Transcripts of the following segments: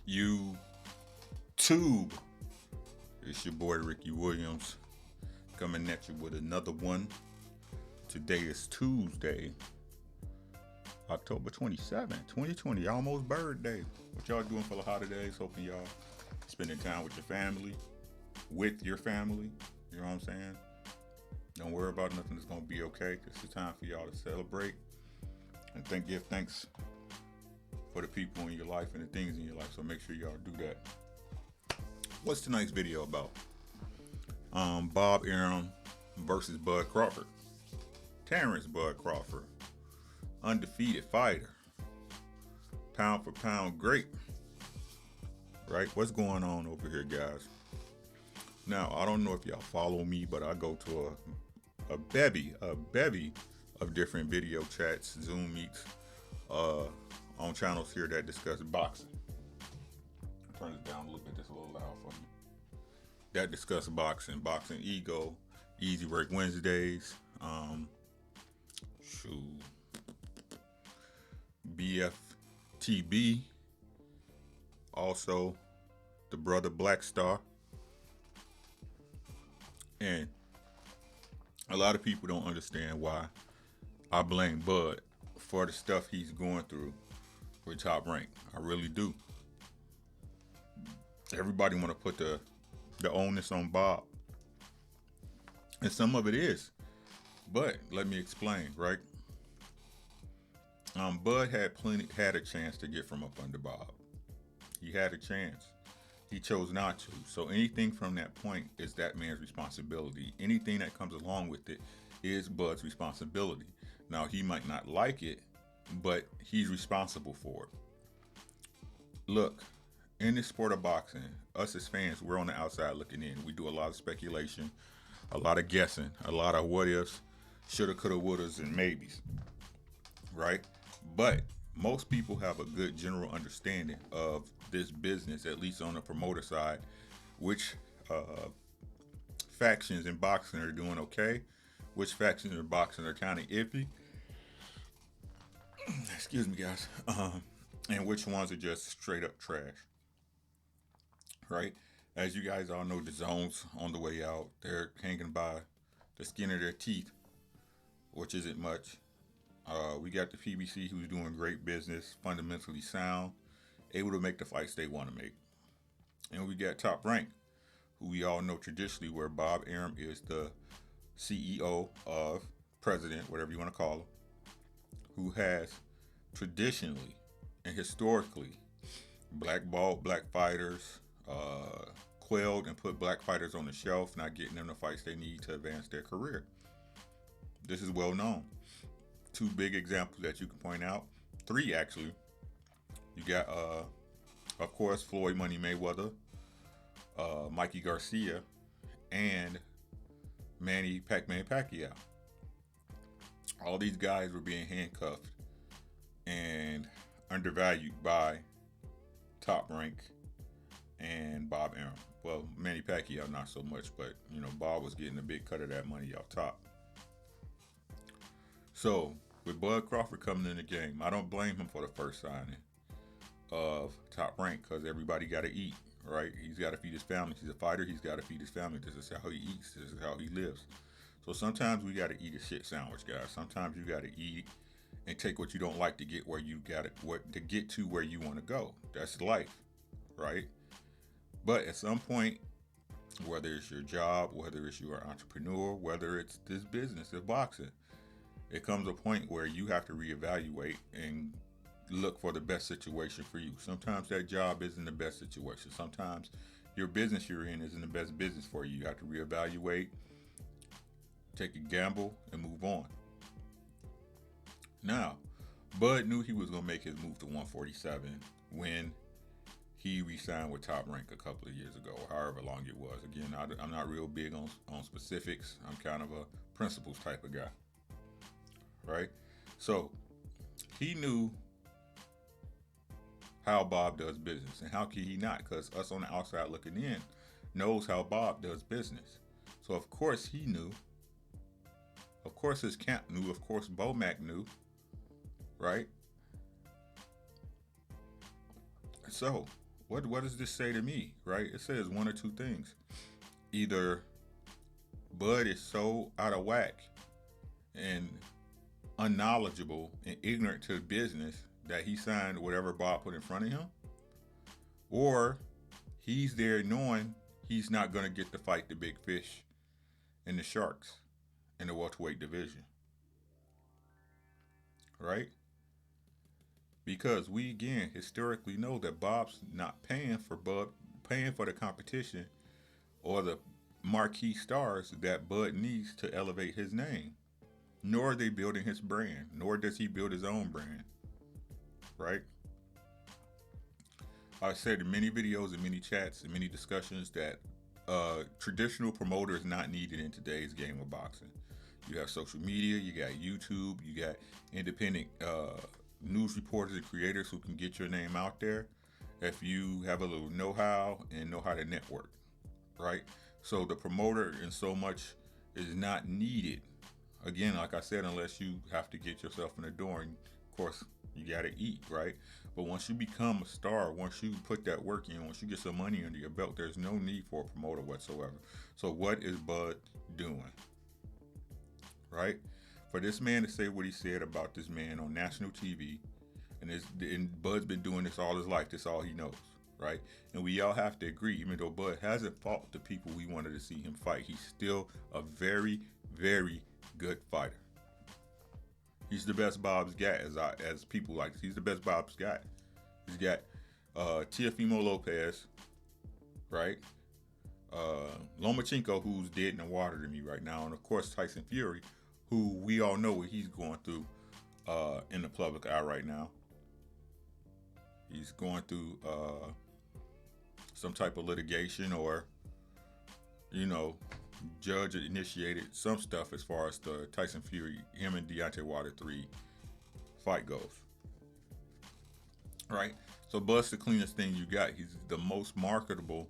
YouTube. It's your boy Ricky Williams coming at you with another one. Today is Tuesday, October 27th, 2020, almost birthday. What y'all doing for the holidays? Hoping y'all spending time with your family, You know what I'm saying? Don't worry about nothing. It's gonna be okay. It's the time for y'all to celebrate and give thanks for the people in your life and the things in your life. So make sure y'all do that. What's tonight's video about? Bob Arum versus Bud Crawford. Terrance Bud Crawford, undefeated fighter, pound for pound great. Right? What's going on over here, guys? Now, I don't know if y'all follow me, but I go to a bevy of different video chats, Zoom meets, on channels here that discuss boxing. Turn this down a little bit, just a little loud for me. That discuss boxing, boxing ego, easy work Wednesdays, BFTB, also the brother Black Star. And a lot of people don't understand why I blame Bud for the stuff he's going through with Top Rank. I really do. Everybody want to put the onus on Bob, and some of it is. But let me explain, right? Bud had a chance to get from up under Bob. He had a chance. He chose not to. So anything from that point is that man's responsibility. Anything that comes along with it is Bud's responsibility. Now, he might not like it, but he's responsible for it. Look, in this sport of boxing, us as fans, we're on the outside looking in. We do a lot of speculation, a lot of guessing, a lot of what ifs, shoulda, coulda, wouldas, and maybes, right? But most people have a good general understanding of this business, at least on the promoter side, which factions in boxing are doing okay, which factions in boxing are kind of iffy. Excuse me, guys. And which ones are just straight up trash, right? As you guys all know, the zones on the way out, they're hanging by the skin of their teeth, which isn't much. We got the PBC, who's doing great business, fundamentally sound, able to make the fights they want to make. And we got Top Rank, who we all know traditionally where Bob Arum is the CEO of, president, whatever you want to call him, who has traditionally and historically blackballed black fighters, quelled and put black fighters on the shelf, not getting them the fights they need to advance their career. This is well known. Two big examples that you can point out. Three, actually. You got, of course, Floyd Money Mayweather, Mikey Garcia, and Manny Pac-Man Pacquiao. All these guys were being handcuffed and undervalued by Top Rank and Bob Arum. Well, Manny Pacquiao not so much, but Bob was getting a big cut of that money off top. So with Bud Crawford coming in the game, I don't blame him for the first signing of Top Rank, because everybody got to eat, right? He's got to feed his family. He's a fighter. He's got to feed his family. This is how he eats. This is how he lives. So sometimes we got to eat a shit sandwich, guys. Sometimes you got to eat and take what you don't like to get where you got it, to get to where you want to go. That's life, right? But at some point, whether it's your job, whether it's you're an entrepreneur, whether it's this business of boxing, it comes a point where you have to reevaluate and look for the best situation for you. Sometimes that job isn't the best situation. Sometimes your business you're in isn't the best business for you. You have to reevaluate, take a gamble, and move on. Now, Bud knew he was going to make his move to 147 when he re-signed with Top Rank a couple of years ago, or however long it was. Again, I'm not real big on specifics. I'm kind of a principles type of guy, right? So he knew how Bob does business, and how can he not? Because us on the outside looking in knows how Bob does business. So of course he knew. Of course his camp knew. Of course Bomac knew, right? So What does this say to me, right? It says one or two things. Either Bud is so out of whack and unknowledgeable and ignorant to business that he signed whatever Bob put in front of him, or he's there knowing he's not going to get to fight the big fish and the sharks in the welterweight division, right? Because we again historically know that Bob's not paying for the competition or the marquee stars that Bud needs to elevate his name. Nor are they building his brand, nor does he build his own brand, right? I've said in many videos and many chats and many discussions that traditional promoter is not needed in today's game of boxing. You have social media, you got YouTube, you got independent news reporters and creators who can get your name out there if you have a little know-how and know how to network, right? So the promoter in so much is not needed. Again, like I said, unless you have to get yourself in the door, and of course you got to eat, right? But once you become a star, once you put that work in, once you get some money under your belt, there's no need for a promoter whatsoever. So what is Bud doing, right? For this man to say what he said about this man on national TV, and Bud's been doing this all his life, that's all he knows, right? And we all have to agree, even though Bud hasn't fought the people we wanted to see him fight, he's still a very, very good fighter. He's the best Bob's got, as people like. He's the best Bob's got. He's got Teofimo Lopez, right? Lomachenko, who's dead in the water to me right now, and of course Tyson Fury, who we all know what he's going through in the public eye right now. He's going through some type of litigation, or judge initiated some stuff as far as the Tyson Fury, him and Deontay Wilder 3 fight goes. Right? So Bud's the cleanest thing you got. He's the most marketable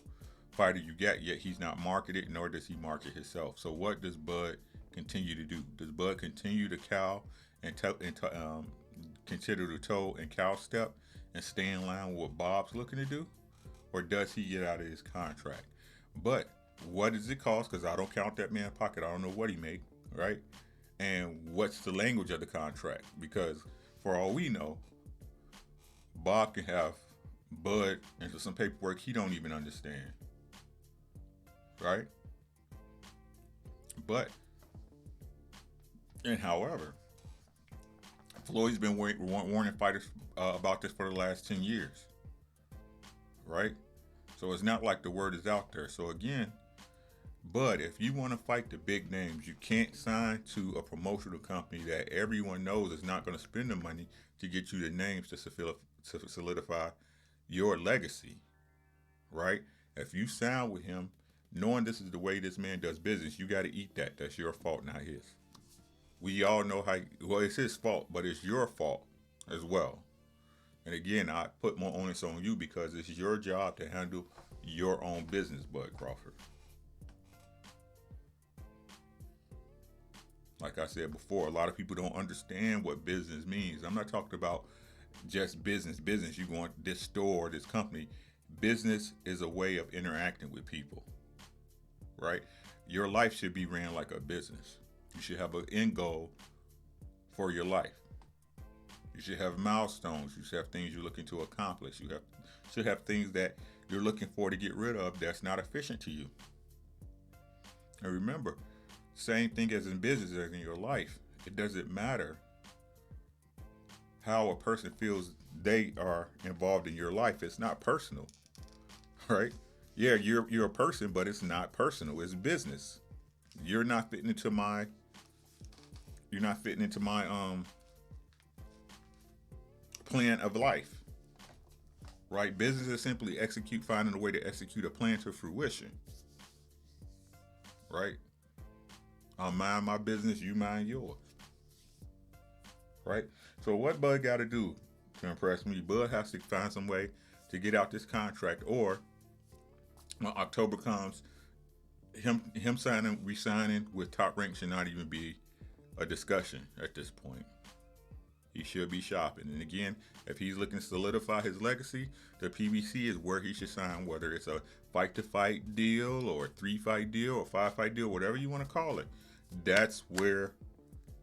fighter you got, yet he's not marketed, nor does he market himself. So what does Bud continue to do? Does Bud continue to cow and consider to toe and cow step and stay in line with what Bob's looking to do? Or does he get out of his contract? But what does it cost? Because I don't count that man's pocket. I don't know what he made, right? And what's the language of the contract? Because for all we know, Bob can have Bud into some paperwork he don't even understand, right? However, Floyd's been warning fighters about this for the last 10 years, right? So it's not like the word is out there. So again, Bud, if you want to fight the big names, you can't sign to a promotional company that everyone knows is not going to spend the money to get you the names to solidify your legacy, right? If you sign with him, knowing this is the way this man does business, you got to eat that. That's your fault, not his. We all know well, it's his fault, but it's your fault as well. And again, I put more onus on you because it's your job to handle your own business, Bud Crawford. Like I said before, a lot of people don't understand what business means. I'm not talking about just business. You go to this store, this company. Business is a way of interacting with people, right? Your life should be ran like a business. You should have an end goal for your life. You should have milestones. You should have things you're looking to accomplish. You should have things that you're looking for to get rid of that's not efficient to you. And remember, same thing as in business as in your life. It doesn't matter how a person feels they are involved in your life. It's not personal, right? Yeah, you're a person, but it's not personal. It's business. You're not fitting into my plan of life, right? Business is simply finding a way to execute a plan to fruition, right? I mind my business, you mind yours, right? So what Bud got to do to impress me? Bud has to find some way to get out this contract, or when October comes, him resigning with Top Rank should not even be a discussion at this point. he should be shopping. And again, if he's looking to solidify his legacy, the PBC is where he should sign, whether it's a fight to fight deal or a 3-fight deal or 5-fight deal, whatever you want to call it. That's where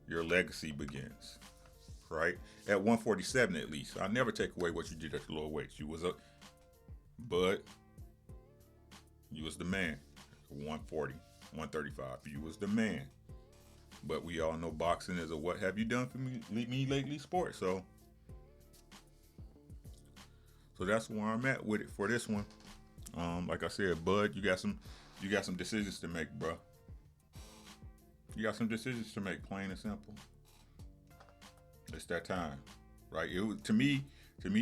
your legacy begins, right? At 147 at least. I never take away what you did at the lower weights. You was the man. 140, 135. You was the man. But we all know boxing is a what have you done for me lately sport. So that's where I'm at with it for this one. Like I said, Bud, you got some decisions to make, bro. You got some decisions to make, plain and simple. It's that time, right? It was, to me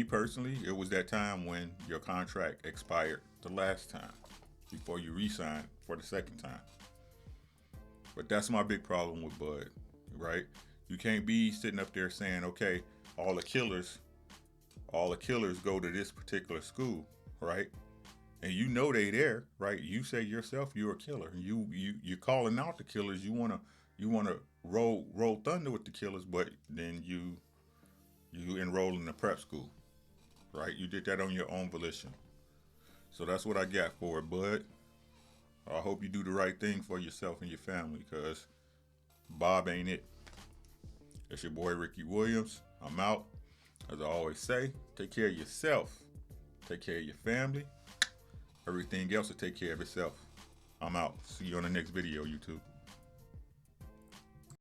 personally, it was that time when your contract expired the last time before you re-signed for the second time. But that's my big problem with Bud, right? You can't be sitting up there saying, okay, all the killers go to this particular school, right? And you know they there, right? You say yourself you're a killer. You're calling out the killers. You wanna roll thunder with the killers, but then you enroll in the prep school, right? You did that on your own volition. So that's what I got for it, Bud. I hope you do the right thing for yourself and your family, because Bob ain't it. It's your boy Ricky Williams. I'm out. As I always say, take care of yourself. Take care of your family. Everything else will take care of itself. I'm out. See you on the next video, YouTube.